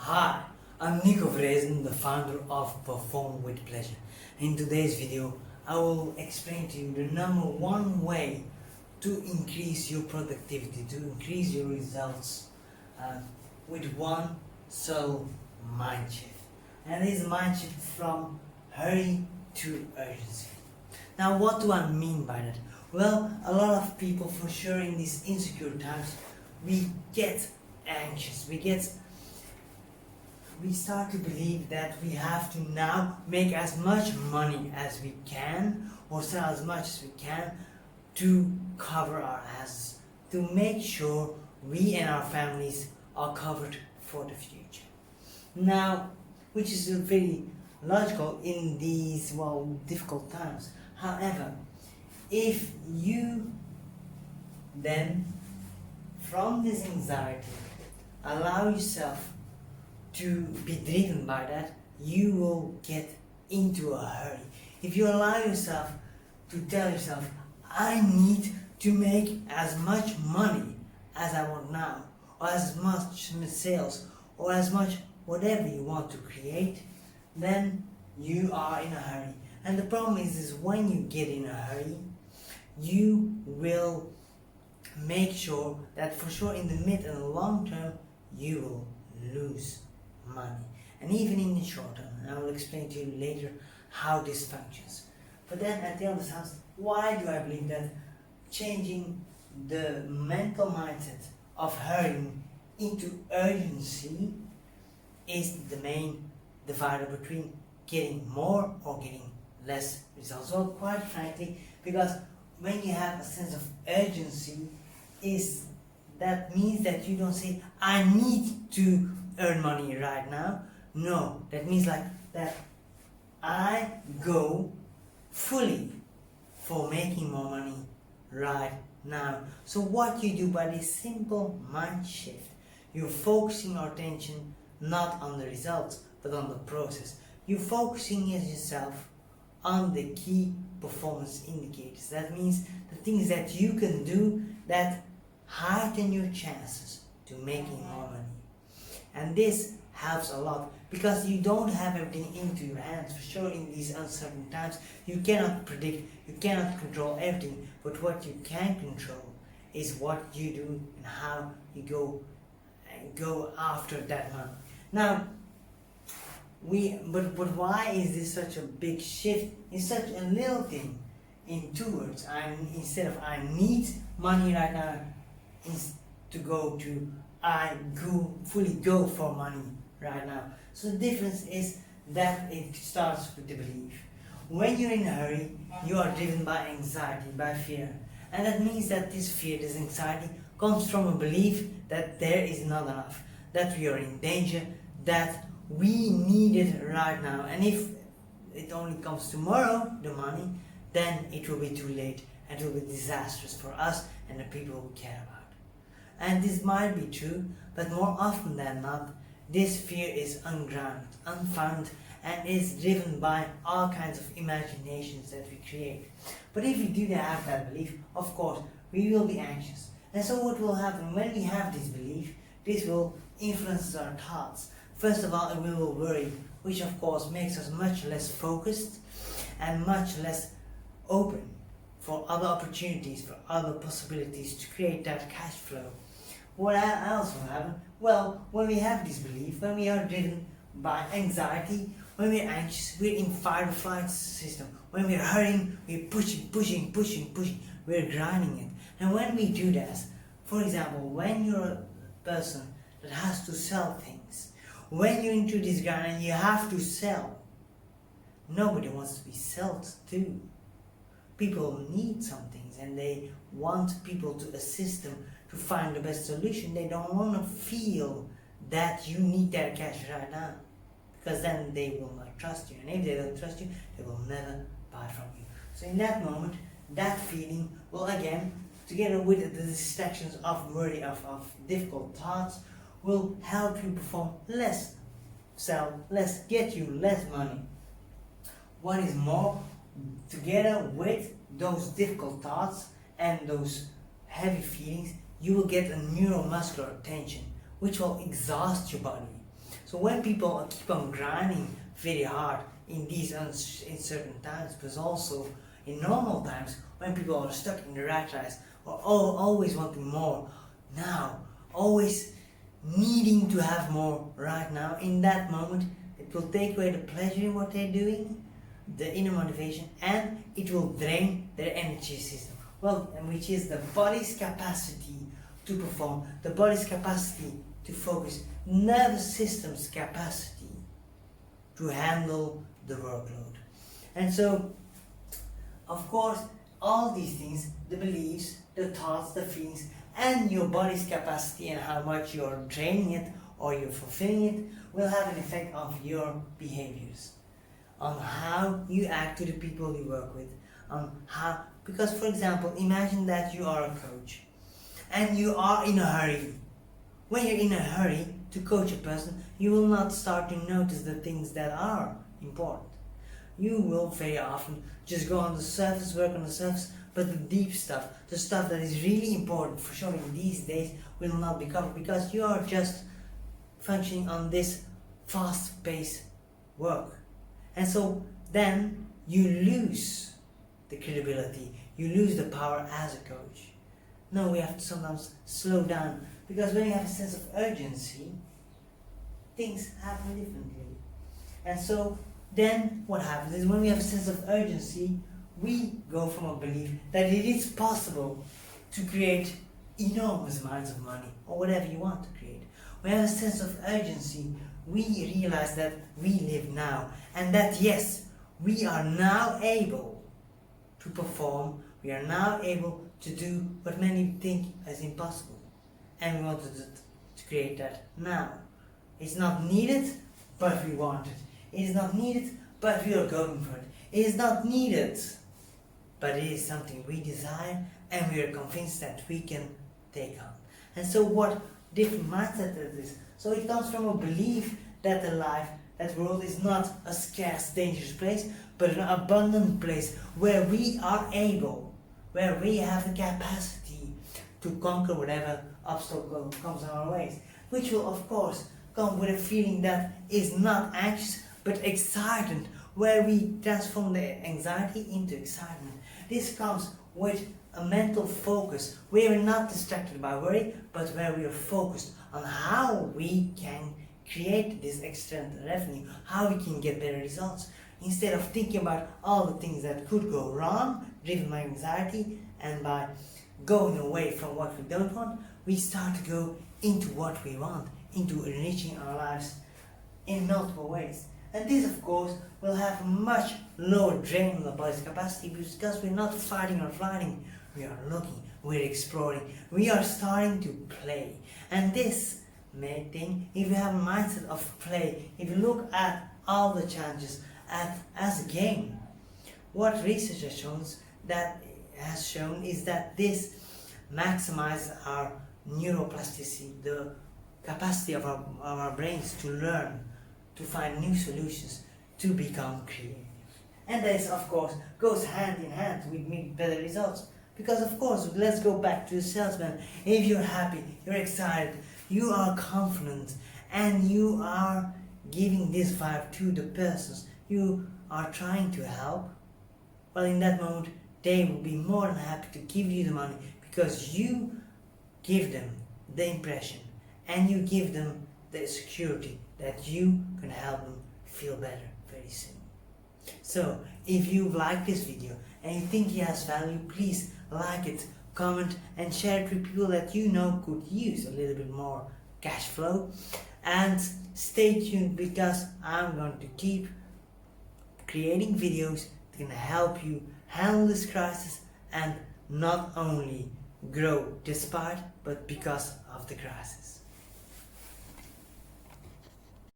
Hi, I'm Nico Vrezen, the founder of Perform with Pleasure. In today's video, I will explain to you the number one way to increase your productivity, to increase your results with one sole mind shift. And this mind shift from hurry to urgency. Now, what do I mean by that? Well, a lot of people, for sure, in these insecure times, we get anxious, we start to believe that we have to now make as much money as we can or sell as much as we can to cover our asses, to make sure we and our families are covered for the future. Now, which is very logical in these difficult times. However, if you then from this anxiety allow yourself to be driven by that, you will get into a hurry. If you allow yourself to tell yourself, I need to make as much money as I want now, or as much sales, or as much whatever you want to create, then you are in a hurry. And the problem is when you get in a hurry, you will make sure that for sure in the mid and long term, you will lose money, and even in the short term. And I will explain to you later how this functions. But then at the other hand, why do I believe that changing the mental mindset of hurrying into urgency is the main divider between getting more or getting less results? Well, quite frankly, because when you have a sense of urgency, that means that you don't say, I need to earn money right now. No, that means like that I go fully for making more money right now. So what you do by this simple mind shift, you're focusing your attention not on the results but on the process. You're focusing yourself on the key performance indicators. That means the things that you can do that heighten your chances to making more money. And this helps a lot because you don't have everything into your hands. For sure, in these uncertain times, you cannot predict, you cannot control everything, but what you can control is what you do and how you go after that money. Now, but why is this such a big shift in such a little thing? In 2 words, instead of I need money right now, to go to I fully go for money right now. So the difference is that it starts with the belief. When you're in a hurry, you are driven by anxiety, by fear. And that means that this fear, this anxiety comes from a belief that there is not enough, that we are in danger, that we need it right now. And if it only comes tomorrow, the money, then it will be too late and it will be disastrous for us and the people we care about. And this might be true, but more often than not, this fear is ungrounded, unfounded, and is driven by all kinds of imaginations that we create. But if we do have that belief, of course, we will be anxious. And so what will happen when we have this belief, this will influence our thoughts. First of all, we will worry, which of course makes us much less focused and much less open for other opportunities, for other possibilities to create that cash flow. What else will happen? Well, when we have this belief, when we are driven by anxiety, when we're anxious, we're in fight or flight system. When we're hurrying, we're pushing, we're grinding it. And when we do that, for example, when you're a person that has to sell things, when you're into this grind and you have to sell, nobody wants to be sold to. People need some things and they want people to assist them to find the best solution. They don't want to feel that you need their cash right now, because then they will not trust you, and if they don't trust you, they will never buy from you. So in that moment, that feeling will again, together with the distractions of worry, of difficult thoughts, will help you perform less, sell less, get you less money. What is more, together with those difficult thoughts and those heavy feelings, you will get a neuromuscular tension, which will exhaust your body. So So when people keep on grinding very hard in these uncertain times, but also in normal times when people are stuck in the rat race or always wanting more now, always needing to have more right now, in that moment it will take away the pleasure in what they're doing, the inner motivation, and it will drain their energy system. Well, and which is the body's capacity to perform, the body's capacity to focus, nervous system's capacity to handle the workload. And so, of course, all these things, the beliefs, the thoughts, the feelings, and your body's capacity and how much you're training it or you're fulfilling it will have an effect on your behaviors, on how you act to the people you work with, on how, because for example, imagine that you are a coach and you are in a hurry. When you're in a hurry to coach a person, you will not start to notice the things that are important. You will very often just go on the surface, work on the surface, but the deep stuff, the stuff that is really important for sure in these days, will not be covered because you are just functioning on this fast-paced work. And so then you lose the credibility, you lose the power as a coach. No, we have to sometimes slow down, because when you have a sense of urgency, things happen differently. And so then what happens is when we have a sense of urgency, we go from a belief that it is possible to create enormous amounts of money or whatever you want to create. When we have a sense of urgency, we realize that we live now, and that yes, we are now able to perform, we are now able to do what many think is impossible, and we wanted to create that now. It's not needed, but we want it. It is not needed, but we are going for it. It is not needed, but it is something we desire and we are convinced that we can take on. And so what different mindset it is. So it comes from a belief that the life, that world is not a scarce, dangerous place, but an abundant place where we are able, where we have the capacity to conquer whatever obstacle comes on our ways, which will of course come with a feeling that is not anxious but excitement, where we transform the anxiety into excitement. This comes with a mental focus where we're not distracted by worry, but where we are focused on how we can create this extra revenue, how we can get better results. Instead of thinking about all the things that could go wrong, driven by anxiety and by going away from what we don't want, we start to go into what we want, into enriching our lives in multiple ways. And this, of course, will have a much lower drain on the body's capacity, because we're not fighting or flighting. We are looking, we're exploring, we are starting to play. And this main thing, if you have a mindset of play, if you look at all the challenges as a game, what research has shown is that this maximizes our neuroplasticity, the capacity of our brains to learn, to find new solutions, to become creative. And this, of course, goes hand in hand with better results. Because, of course, let's go back to the salesman. If you're happy, you're excited, you are confident, and you are giving this vibe to the persons you are trying to help, well, in that moment, they will be more than happy to give you the money, because you give them the impression and you give them the security that you can help them feel better very soon. So, if you like this video and you think it has value, please like it, comment and share it with people that you know could use a little bit more cash flow. And stay tuned, because I'm going to keep creating videos that can help you handle this crisis and not only grow despite, but because of the crisis.